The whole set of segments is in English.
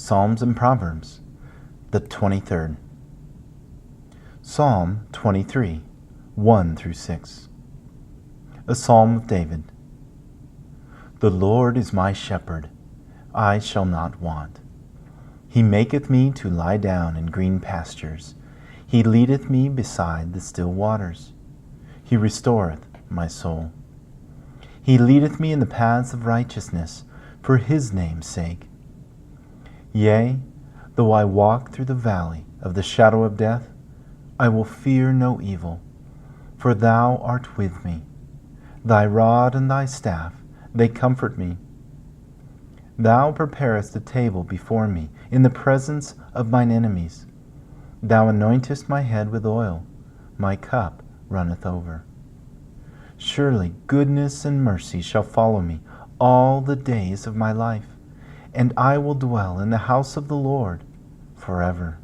Psalms and Proverbs, the 23rd. Psalm 23, 1 through 6. A Psalm of David. The Lord is my shepherd, I shall not want. He maketh me to lie down in green pastures. He leadeth me beside the still waters. He restoreth my soul. He leadeth me in the paths of righteousness for his name's sake. Yea, though I walk through the valley of the shadow of death, I will fear no evil, for thou art with me. Thy rod and thy staff, they comfort me. Thou preparest a table before me in the presence of mine enemies. Thou anointest my head with oil, my cup runneth over. Surely goodness and mercy shall follow me all the days of my life, and I will dwell in the house of the Lord forever.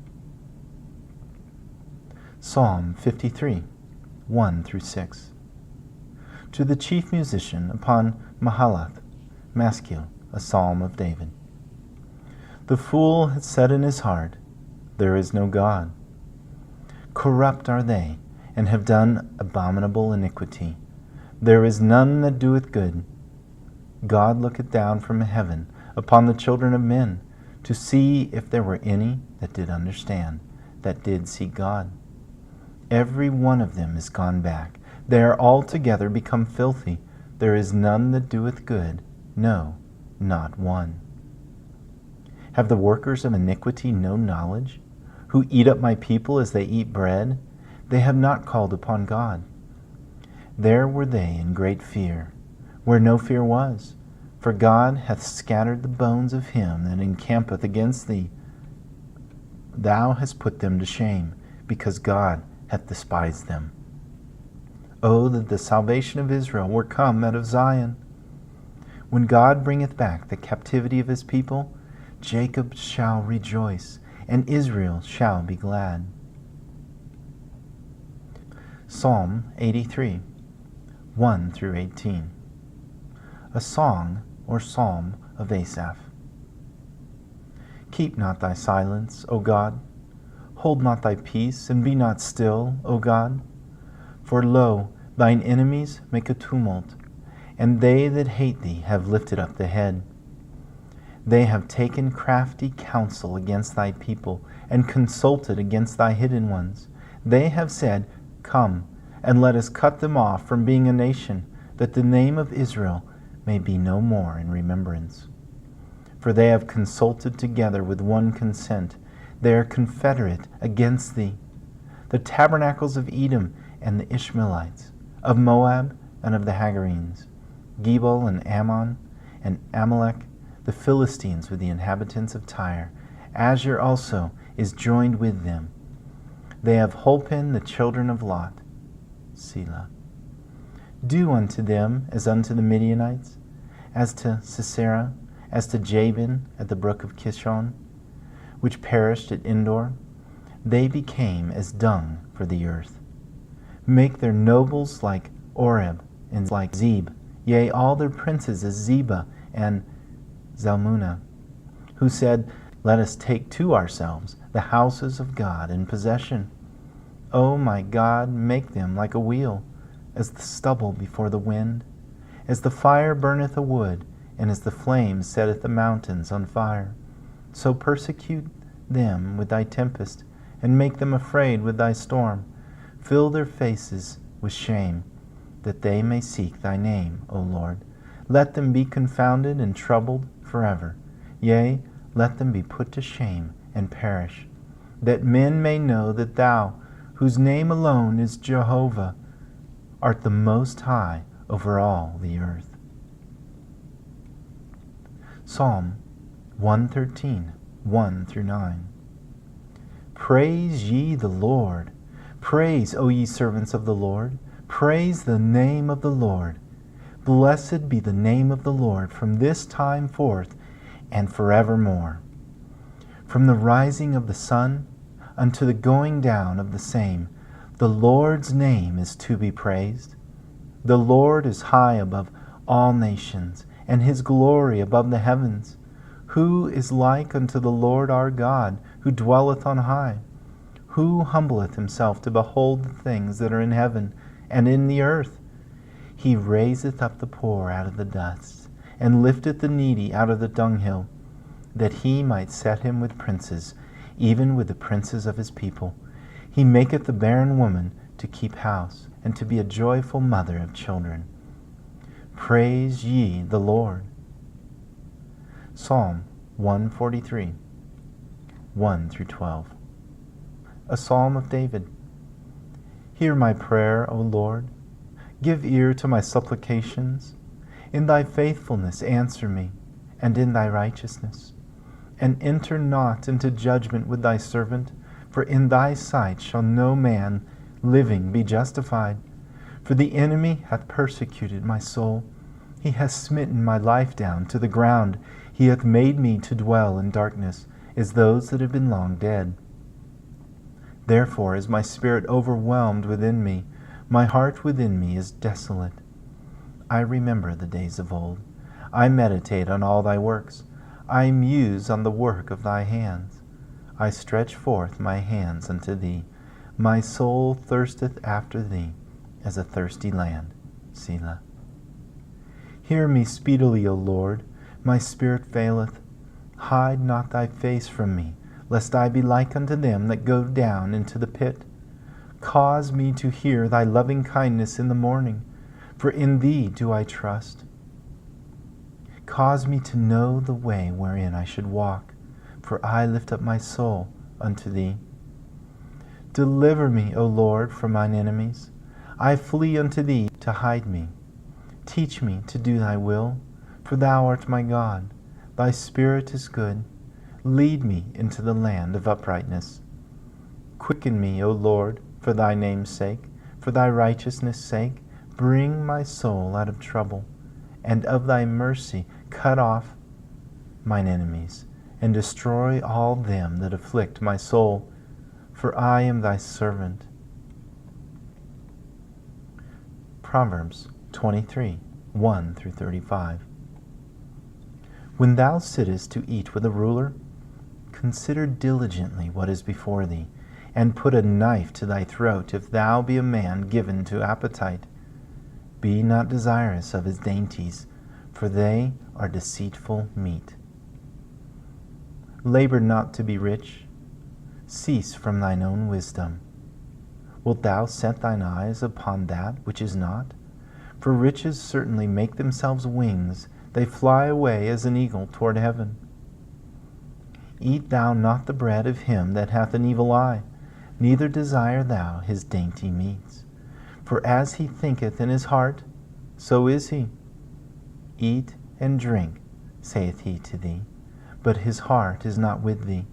Psalm 53, 1 through 6. To the chief musician upon Mahalath, Maskil, a psalm of David. The fool hath said in his heart, There is no God. Corrupt are they, and have done abominable iniquity. There is none that doeth good. God looketh down from heaven upon the children of men, to see if there were any that did understand, that did seek God. Every one of them is gone back. They are altogether become filthy. There is none that doeth good, no, not one. Have the workers of iniquity no knowledge, who eat up my people as they eat bread? They have not called upon God. There were they in great fear, where no fear was. For God hath scattered the bones of him that encampeth against thee. Thou hast put them to shame, because God hath despised them. O that the salvation of Israel were come out of Zion! When God bringeth back the captivity of his people, Jacob shall rejoice, and Israel shall be glad. Psalm 83, 1 through 18. A song or psalm of Asaph. Keep not thy silence, O God. Hold not thy peace, and be not still, O God. For lo, thine enemies make a tumult, and they that hate thee have lifted up the head. They have taken crafty counsel against thy people, and consulted against thy hidden ones. They have said, Come, and let us cut them off from being a nation, that the name of Israel may be no more in remembrance. For they have consulted together with one consent. They are confederate against thee. The tabernacles of Edom and the Ishmaelites, of Moab and of the Hagarenes, Gebal and Ammon and Amalek, the Philistines with the inhabitants of Tyre. Asher also is joined with them. They have holpen the children of Lot. Selah. Do unto them as unto the Midianites, as to Sisera, as to Jabin at the brook of Kishon, which perished at Endor. They became as dung for the earth. Make their nobles like Oreb and like Zeb, yea, all their princes as Zebah and Zalmunna, who said, Let us take to ourselves the houses of God in possession. O my God, make them like a wheel, as the stubble before the wind, as the fire burneth a wood, and as the flame setteth the mountains on fire. So persecute them with thy tempest, and make them afraid with thy storm. Fill their faces with shame, that they may seek thy name, O Lord. Let them be confounded and troubled forever. Yea, let them be put to shame and perish, that men may know that thou, whose name alone is Jehovah, art the most high over all the earth. Psalm 113, 1 through 9. Praise ye the Lord. Praise, O ye servants of the Lord. Praise the name of the Lord. Blessed be the name of the Lord from this time forth and forevermore. From the rising of the sun unto the going down of the same, the Lord's name is to be praised. The Lord is high above all nations, and his glory above the heavens. Who is like unto the Lord our God, who dwelleth on high? Who humbleth himself to behold the things that are in heaven and in the earth? He raiseth up the poor out of the dust, and lifteth the needy out of the dunghill, that he might set him with princes, even with the princes of his people. He maketh the barren woman to keep house, and to be a joyful mother of children. Praise ye the Lord. Psalm 143, 1 through 12. A Psalm of David. Hear my prayer, O Lord. Give ear to my supplications. In thy faithfulness answer me, and in thy righteousness. And enter not into judgment with thy servant, for in thy sight shall no man living be justified. For the enemy hath persecuted my soul. He hath smitten my life down to the ground. He hath made me to dwell in darkness, as those that have been long dead. Therefore is my spirit overwhelmed within me. My heart within me is desolate. I remember the days of old. I meditate on all thy works. I muse on the work of thy hands. I stretch forth my hands unto thee. My soul thirsteth after thee, as a thirsty land. Selah. Hear me speedily, O Lord. My spirit faileth. Hide not thy face from me, lest I be like unto them that go down into the pit. Cause me to hear thy loving kindness in the morning, for in thee do I trust. Cause me to know the way wherein I should walk, for I lift up my soul unto thee. Deliver me, O Lord, from mine enemies. I flee unto thee to hide me. Teach me to do thy will, for thou art my God. Thy spirit is good. Lead me into the land of uprightness. Quicken me, O Lord, for thy name's sake, for thy righteousness' sake. Bring my soul out of trouble, and of thy mercy cut off mine enemies, and destroy all them that afflict my soul, for I am thy servant. Proverbs 23, 1 through 35. When thou sittest to eat with a ruler, consider diligently what is before thee, and put a knife to thy throat, if thou be a man given to appetite. Be not desirous of his dainties, for they are deceitful meat. Labor not to be rich. Cease from thine own wisdom. Wilt thou set thine eyes upon that which is not? For riches certainly make themselves wings. They fly away as an eagle toward heaven. Eat thou not the bread of him that hath an evil eye, neither desire thou his dainty meats. For as he thinketh in his heart, so is he. Eat and drink, saith he to thee, but his heart is not with thee.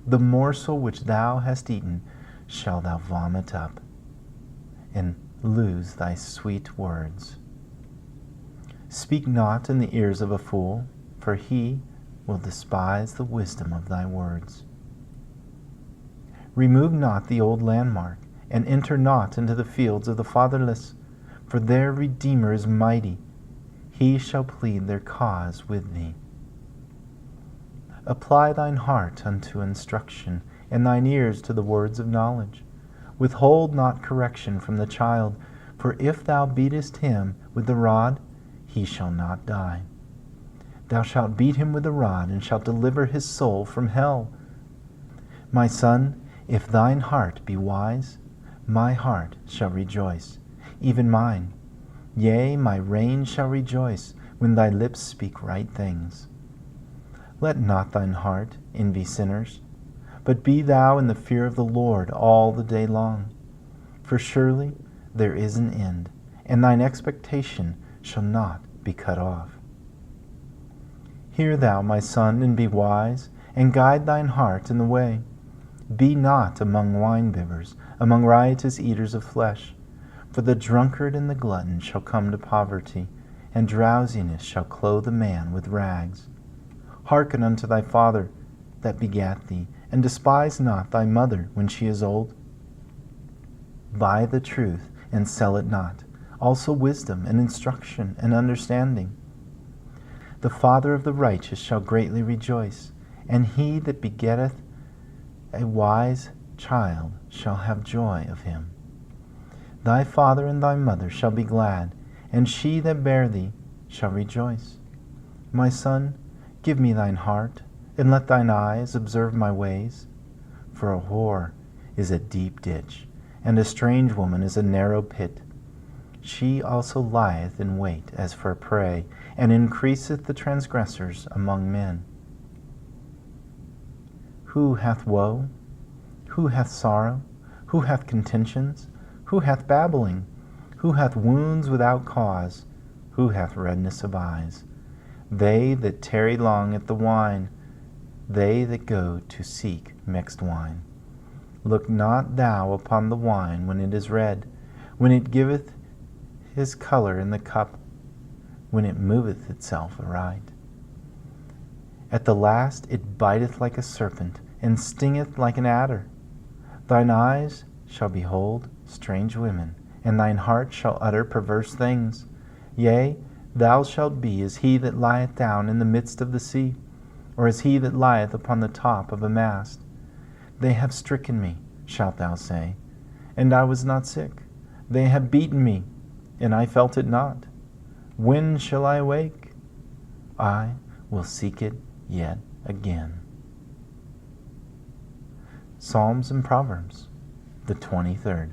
The morsel which thou hast eaten shall thou vomit up, and lose thy sweet words. Speak not in the ears of a fool, for he will despise the wisdom of thy words. Remove not the old landmark, and enter not into the fields of the fatherless, for their Redeemer is mighty. He shall plead their cause with thee. Apply thine heart unto instruction, and thine ears to the words of knowledge. Withhold not correction from the child, for if thou beatest him with the rod, he shall not die. Thou shalt beat him with the rod, and shalt deliver his soul from hell. My son, if thine heart be wise, my heart shall rejoice, even mine. Yea, my rein shall rejoice, when thy lips speak right things. Let not thine heart envy sinners, but be thou in the fear of the Lord all the day long. For surely there is an end, and thine expectation shall not be cut off. Hear thou, my son, and be wise, and guide thine heart in the way. Be not among winebibbers, among riotous eaters of flesh. For the drunkard and the glutton shall come to poverty, and drowsiness shall clothe a man with rags. Hearken unto thy father that begat thee, and despise not thy mother when she is old. Buy the truth, and sell it not, also wisdom, and instruction, and understanding. The father of the righteous shall greatly rejoice, and he that begetteth a wise child shall have joy of him. Thy father and thy mother shall be glad, and she that bare thee shall rejoice. My son, give me thine heart, and let thine eyes observe my ways. For a whore is a deep ditch, and a strange woman is a narrow pit. She also lieth in wait as for prey, and increaseth the transgressors among men. Who hath woe? Who hath sorrow? Who hath contentions? Who hath babbling? Who hath wounds without cause? Who hath redness of eyes? They that tarry long at the wine, they that go to seek mixed wine. Look not thou upon the wine when it is red, when it giveth his color in the cup, when it moveth itself aright. At the last it biteth like a serpent, and stingeth like an adder. Thine eyes shall behold strange women, and thine heart shall utter perverse things. Yea, thou shalt be as he that lieth down in the midst of the sea, or as he that lieth upon the top of a mast. They have stricken me, shalt thou say, and I was not sick. They have beaten me, and I felt it not. When shall I awake? I will seek it yet again. Psalms and Proverbs, the 23rd.